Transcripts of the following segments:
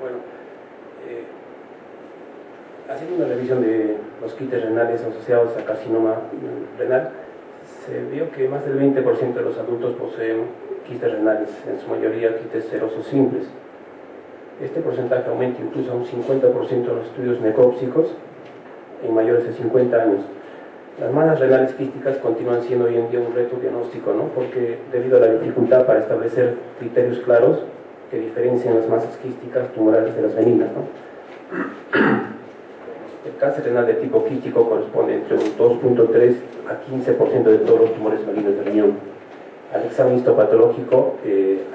Bueno, haciendo una revisión de los quistes renales asociados a carcinoma renal, se vio que más del 20% de los adultos poseen quistes renales, en su mayoría quistes serosos simples. Este porcentaje aumenta incluso a un 50% en los estudios necrópsicos en mayores de 50 años. Las masas renales quísticas continúan siendo hoy en día un reto diagnóstico, ¿no? Porque debido a la dificultad para establecer criterios claros que diferencien las masas quísticas tumorales de las benignas, ¿no? El cáncer renal de tipo quístico corresponde entre un 2.3 a 15% de todos los tumores malignos del riñón. Al examen histopatológico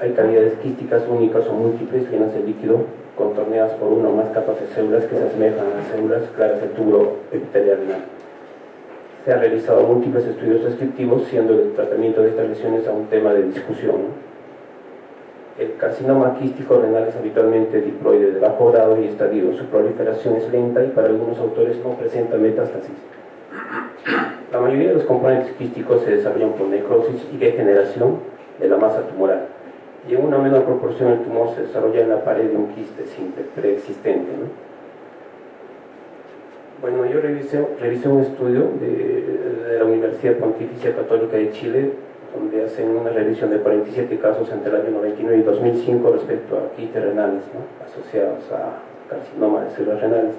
hay cavidades quísticas únicas o múltiples llenas de líquido, contorneadas por una o más capas de células que se asemejan a las células claras del túbulo epitelial renal. Se han realizado múltiples estudios descriptivos, siendo el tratamiento de estas lesiones a un tema de discusión, ¿no? El carcinoma quístico renal es habitualmente diploide de bajo grado y estadio. Su proliferación es lenta y para algunos autores no presenta metástasis. La mayoría de los componentes quísticos se desarrollan por necrosis y degeneración de la masa tumoral, y en una menor proporción el tumor se desarrolla en la pared de un quiste simple preexistente, ¿no? Bueno, yo revisé un estudio de la Universidad Pontificia Católica de Chile, donde hacen una revisión de 47 casos entre el año 99 y 2005 respecto a quistes renales, ¿no?, asociados a carcinoma de células renales.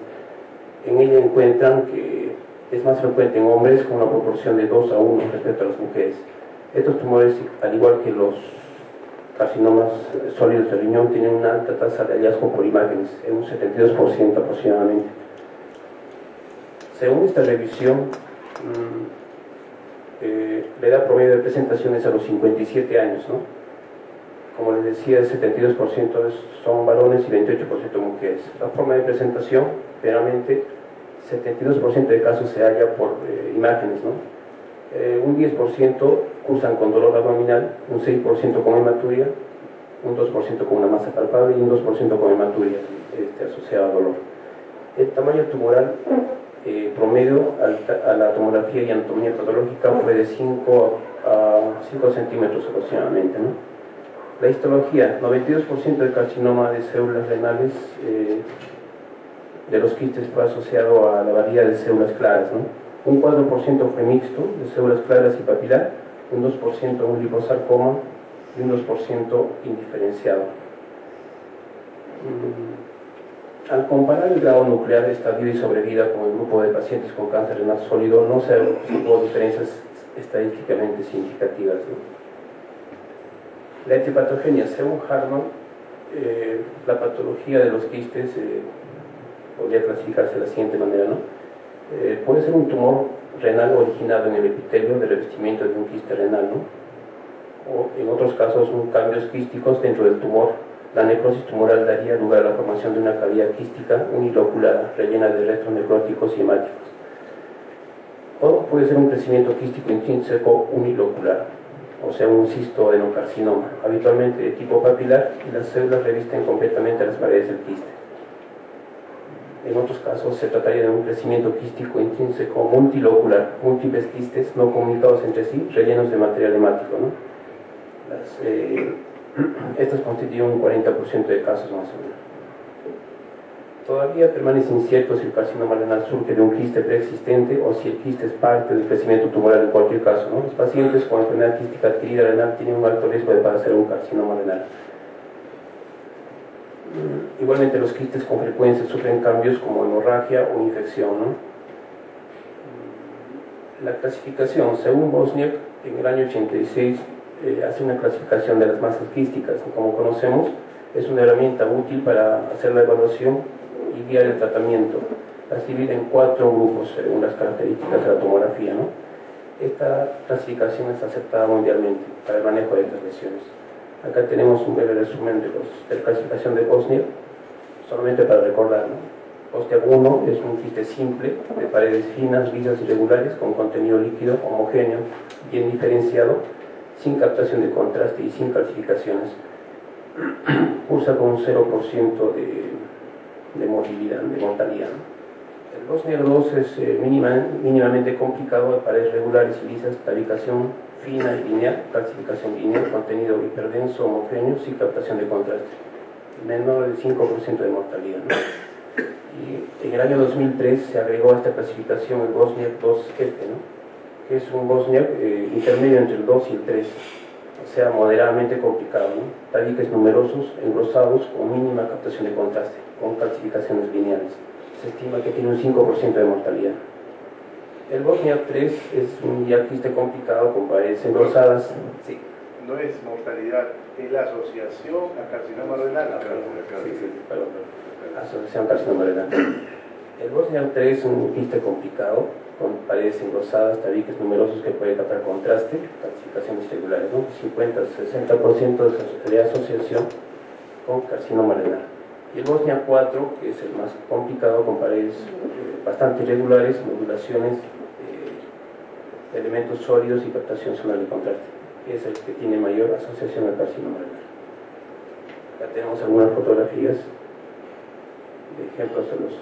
En ella encuentran que es más frecuente en hombres con una proporción de 2 a 1 respecto a las mujeres. Estos tumores, al igual que los carcinomas sólidos del riñón, tienen una alta tasa de hallazgo por imágenes, en un 72% aproximadamente. Según esta revisión, la edad promedio de presentaciones a los 57 años, ¿no? Como les decía, el 72% son varones y 28% mujeres. La forma de presentación, generalmente, 72% de casos se halla por imágenes, ¿no? Un 10% cursan con dolor abdominal, un 6% con hematuria, un 2% con una masa palpable y un 2% con hematuria asociada a dolor. El tamaño tumoral promedio a la tomografía y anatomía patológica fue de 5 a 5 centímetros aproximadamente, ¿no? La histología, 92% del carcinoma de células renales de los quistes fue asociado a la variedad de células claras, ¿no? Un 4% fue mixto, de células claras y papilar, un 2% un liposarcoma y un 2% indiferenciado. Al comparar el grado nuclear de estadio y sobrevida con el grupo de pacientes con cáncer renal sólido, no se observó diferencias estadísticamente significativas, ¿no? La etiopatogenia, según Hartmann, la patología de los quistes podría clasificarse de la siguiente manera, ¿no? Puede ser un tumor renal originado en el epitelio de revestimiento de un quiste renal, ¿no? O en otros casos, cambios quísticos dentro del tumor. La necrosis tumoral daría lugar a la formación de una cavidad quística uniloculada, rellena de restos necróticos y hemáticos. O puede ser un crecimiento quístico intrínseco unilocular, o sea, un cistoadenocarcinoma, habitualmente de tipo papilar, y las células revisten completamente las paredes del quiste. En otros casos se trataría de un crecimiento quístico intrínseco multilocular, múltiples quistes no comunicados entre sí, rellenos de material hemático, ¿no? Estas constituyen un 40% de casos más o menos. Todavía permanece incierto si el carcinoma renal surge de un quiste preexistente o si el quiste es parte del crecimiento tumoral en cualquier caso, ¿no? Los pacientes con enfermedad quística adquirida renal tienen un alto riesgo de padecer un carcinoma renal. Igualmente los quistes con frecuencia sufren cambios como hemorragia o infección, ¿no? La clasificación, según Bosniak, en el año 86 hace una clasificación de las masas quísticas. Como conocemos, es una herramienta útil para hacer la evaluación y guiar el tratamiento. Las divide en 4 grupos según las características de la tomografía, ¿no? Esta clasificación es aceptada mundialmente para el manejo de estas lesiones. Acá tenemos un breve resumen de la clasificación de Bosniak, solamente para recordar, ¿no? Bosniak 1 es un quiste simple, de paredes finas, lisas y regulares, con contenido líquido, homogéneo, bien diferenciado, sin captación de contraste y sin calcificaciones. Cursa con un 0% de mortalidad, ¿no? El Bosniak 2 es mínimamente complicado, de paredes regulares y lisas, tabicación fina y lineal, calcificación lineal, contenido hiperdenso, homogéneo, sin captación de contraste. menor del 5% de mortalidad, ¿no? Y en el año 2003 se agregó a esta clasificación el Bosniak 2F, ¿no? Que es un Bosniak intermedio entre el 2 y el 3, o sea, moderadamente complicado, ¿no? Tabiques numerosos, engrosados, con mínima captación de contraste, con calcificaciones lineales. Se estima que tiene un 5% de mortalidad. El Bosniak 3 es un diaquiste complicado con paredes engrosadas. Sí. No es mortalidad, es la asociación a carcinoma renal. Perdón. Asociación carcinoma renal. El Bosniak 3 es un quiste complicado, con paredes engrosadas, tabiques numerosos que puede captar contraste, calcificaciones irregulares, ¿no? 50-60% de asociación con carcinoma renal. Y el Bosniak 4, que es el más complicado, con paredes bastante irregulares, modulaciones, elementos sólidos y captación zonal de contraste. Es el que tiene mayor asociación al carcinoma renal. Acá tenemos algunas fotografías de ejemplos de los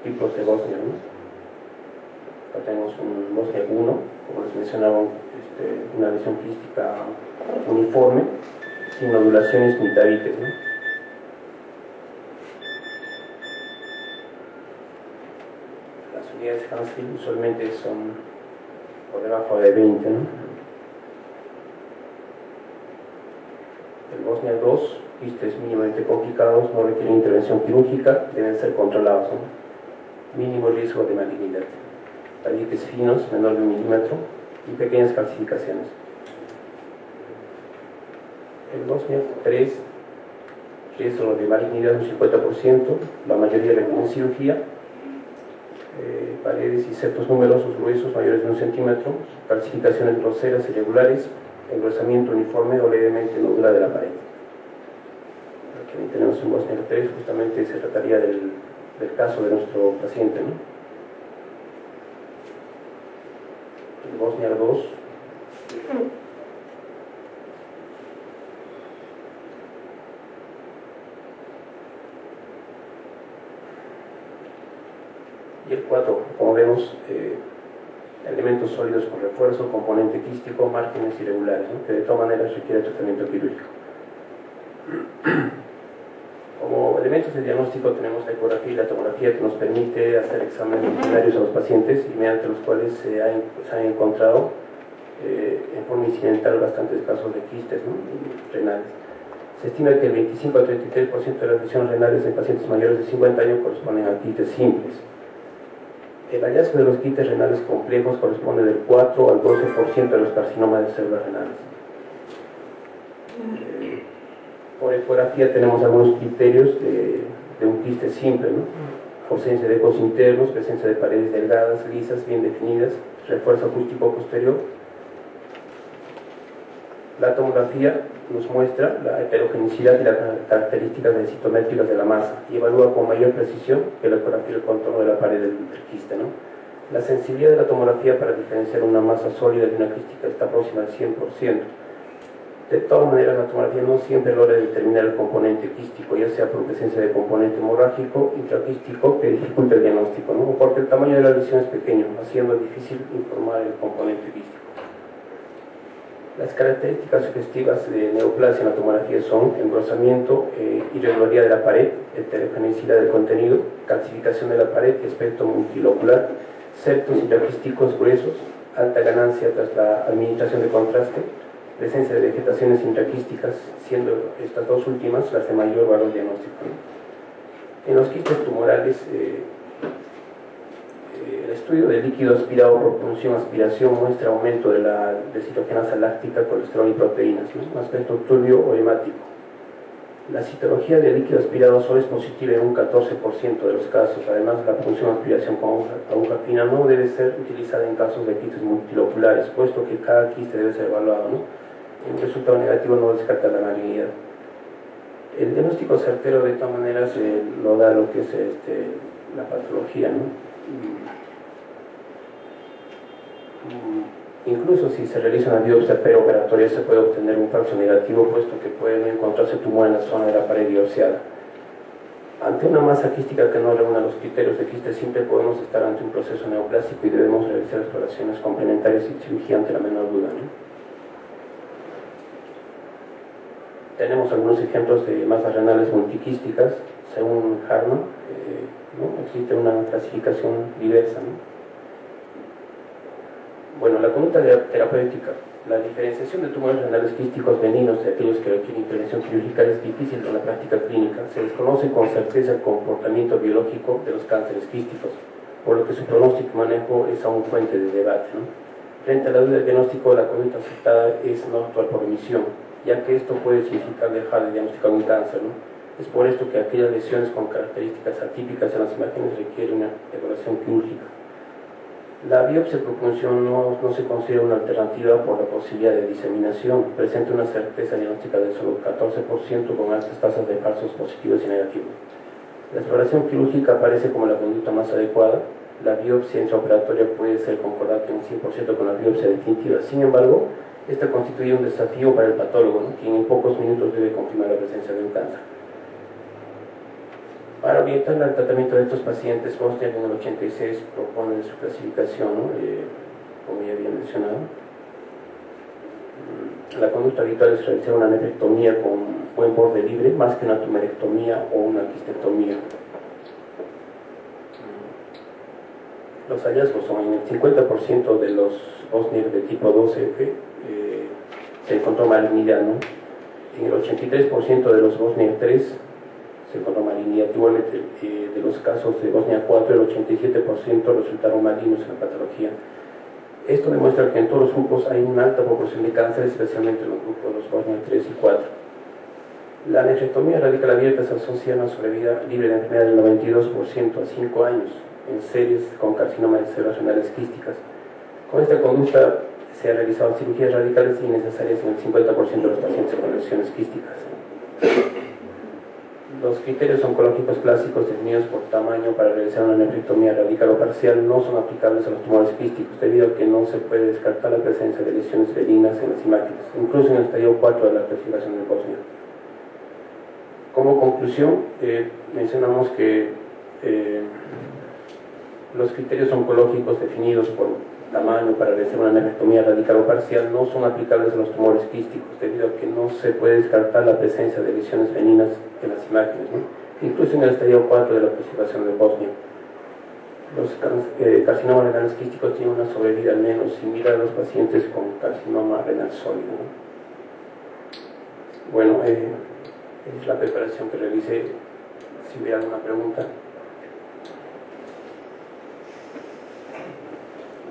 tipos de Bosniak, ¿no? Acá tenemos un Bosniak 1, como les mencionaba, una lesión quística uniforme, sin nodulaciones ni tabiques, ¿no? Las unidades Hansfield usualmente son por debajo de 20, ¿no? El Bosniak 2, quistes mínimamente complicados, no requieren intervención quirúrgica, deben ser controlados, ¿no? Mínimo riesgo de malignidad. Tabiques finos, menor de 1 milímetro, y pequeñas calcificaciones. El Bosniak 3, riesgo de malignidad un 50%, la mayoría requieren cirugía. Paredes y septos numerosos, gruesos, mayores de 1 centímetro, calcificaciones groseras, irregulares, engrosamiento uniforme o levemente nodular de la pared. Aquí tenemos un Bosniak 3, justamente se trataría del caso de nuestro paciente, ¿no? El Bosniak 2. Y el 4, como vemos, elementos sólidos con refuerzo, componente quístico, márgenes irregulares, ¿no? Que de todas maneras requiere tratamiento quirúrgico. Como elementos de diagnóstico tenemos la ecografía y la tomografía, que nos permite hacer exámenes rutinarios a los pacientes y mediante los cuales se han encontrado en forma incidental bastantes casos de quistes, ¿no? Renales. Se estima que el 25 al 33% de las lesiones renales en pacientes mayores de 50 años corresponden a quistes simples. El hallazgo de los quistes renales complejos corresponde del 4 al 12% de los carcinomas de células renales. Por ecografía tenemos algunos criterios de un quiste simple, ¿no? Ausencia de ecos internos, presencia de paredes delgadas, lisas, bien definidas, refuerzo acústico posterior. La tomografía nos muestra la heterogenicidad y las características citométricas de la masa y evalúa con mayor precisión que la ecografía el contorno de la pared del quiste, ¿no? La sensibilidad de la tomografía para diferenciar una masa sólida de una quística está próxima al 100%. De todas maneras, la tomografía no siempre logra determinar el componente quístico, ya sea por presencia de componente hemorrágico, intraquístico, que dificulta el diagnóstico, ¿no? O porque el tamaño de la lesión es pequeño, haciendo difícil informar el componente quístico. Las características sugestivas de neoplasia en la tomografía son engrosamiento, irregularidad de la pared, heterogeneidad del contenido, calcificación de la pared y aspecto multilocular, septos intraquísticos gruesos, alta ganancia tras la administración de contraste, presencia de vegetaciones intraquísticas, siendo estas dos últimas las de mayor valor diagnóstico. En los quistes tumorales, el estudio de líquido aspirado por punción-aspiración muestra aumento de la citogenasa láctica, colesterol y proteínas, ¿no? Un aspecto turbio o hemático. La citología de líquido aspirado solo es positiva en un 14% de los casos. Además, la punción-aspiración con aguja fina no debe ser utilizada en casos de quistes multiloculares, puesto que cada quiste debe ser evaluado, ¿no? Un resultado negativo no descarta la malignidad. El diagnóstico certero de todas maneras lo da lo que es la patología, ¿no? Incluso si se realiza una biopsia preoperatoria se puede obtener un falso negativo, puesto que puede encontrarse tumor en la zona de la pared biopsiada. Ante una masa quística que no reúna los criterios de quiste simple, podemos estar ante un proceso neoplásico y debemos realizar exploraciones complementarias y cirugía ante la menor duda, ¿no? Tenemos algunos ejemplos de masas renales multiquísticas, según Hartman, ¿no? Existe una clasificación diversa, ¿no? Bueno, la conducta terapéutica. La diferenciación de tumores renales quísticos benignos de aquellos que requieren intervención quirúrgica es difícil en la práctica clínica. Se desconoce con certeza el comportamiento biológico de los cánceres quísticos, por lo que su pronóstico y manejo es aún fuente de debate, ¿no? Frente a la duda del diagnóstico, la conducta aceptada es no actuar por omisión, ya que esto puede significar dejar de diagnosticar un cáncer, ¿no? Es por esto que aquellas lesiones con características atípicas en las imágenes requieren una evaluación quirúrgica. La biopsia por punción no se considera una alternativa por la posibilidad de diseminación. Presenta una certeza diagnóstica de solo 14% con altas tasas de falsos positivos y negativos. La exploración quirúrgica aparece como la conducta más adecuada. La biopsia intraoperatoria puede ser concordante en 100% con la biopsia definitiva. Sin embargo, esta constituye un desafío para el patólogo, ¿no? Quien en pocos minutos debe confirmar la presencia de un cáncer. Para orientar el tratamiento de estos pacientes, Bosniak en el 86 propone su clasificación, ¿no? Como ya había mencionado. La conducta habitual es realizar una nefrectomía con buen borde libre, más que una tumerectomía o una quistectomía. Los hallazgos son en el 50% de los Bosniak de tipo 2F se encontró malignidad, ¿no? En el 83% de los Bosniak 3 se encontró malignidad. Igualmente, de los casos de Bosniak 4, el 87% resultaron malignos en la patología. Esto demuestra que en todos los grupos hay una alta proporción de cáncer, especialmente en los grupos de los Bosniak 3 y 4. La nefrectomía radical abierta se asocia a una sobrevida libre de enfermedad del 92% a 5 años en series con carcinoma de células renales quísticas. Con esta conducta se han realizado cirugías radicales innecesarias en el 50% de los pacientes con lesiones quísticas. Los criterios oncológicos clásicos definidos por tamaño para realizar una nefrectomía radical o parcial no son aplicables a los tumores quísticos, debido a que no se puede descartar la presencia de lesiones benignas en las imágenes, incluso en el estadio 4 de la clasificación de Bosniak. Como conclusión, mencionamos que los criterios oncológicos definidos por tamaño para realizar una nefrectomía radical o parcial no son aplicables a los tumores quísticos, debido a que no se puede descartar la presencia de lesiones benignas en las imágenes, ¿no? Incluso en el estadio 4 de la clasificación de Bosniak. Los carcinomas renales quísticos tienen una sobrevida al menos similar a los pacientes con carcinoma renal sólido, ¿no? Bueno, es la preparación que realicé. Si hubiera alguna pregunta.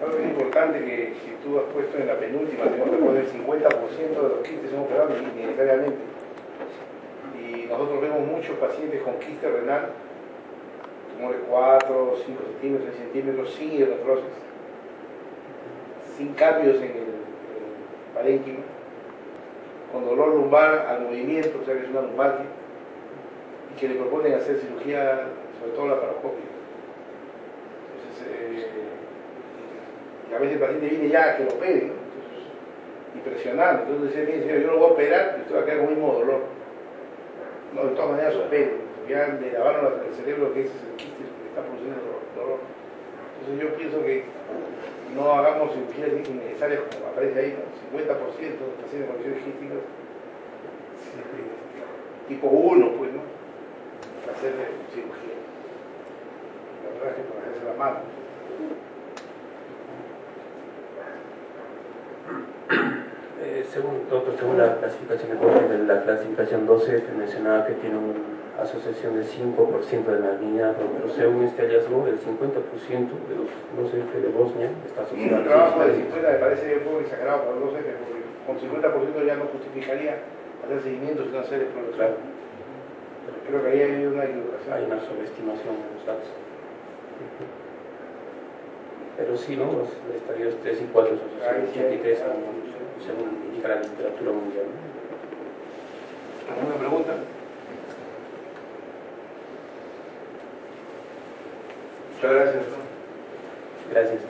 Algo muy importante que tú has puesto en la penúltima, tenemos que poner el 50% de los quistes son operables necesariamente. Y nosotros vemos muchos pacientes con quiste renal, tumores 4, 5 centímetros, 6 centímetros, sin hidronefrosis, sin cambios en el parénquima, con dolor lumbar al movimiento, o sea que es una lumbalgia, y que le proponen hacer cirugía, sobre todo laparoscópica. Entonces, y a veces el paciente viene ya a que lo operen, ¿no? Entonces, impresionante. Entonces dice, bien, señor, yo lo voy a operar y usted va a quedar con el mismo dolor. No, de todas maneras opero. Ya le lavaron el cerebro, que ese es el quiste que está produciendo el dolor. Entonces yo pienso que no hagamos cirugías innecesarias como aparece ahí, ¿no? 50% de los pacientes con lesiones quísticas tipo 1, pues, ¿no? Para hacer cirugía. La verdad es que para hacerse la mano. Según la clasificación de la clasificación 12, mencionaba que tiene una asociación del 5% de malignidad, pero según este hallazgo, el 50% de los 12F de Bosnia está asociado. Un trabajo de 50 me parece un poco exagerado por los 12F, porque con 50% ya no justificaría hacer seguimientos y no hacer exploración. Creo que ahí hay una equivocación. Hay una sobreestimación de los datos. Pero sí, ¿no? Los estadios 3 y 4 son 83, según indica la literatura mundial. ¿Alguna pregunta? Muchas gracias. Gracias.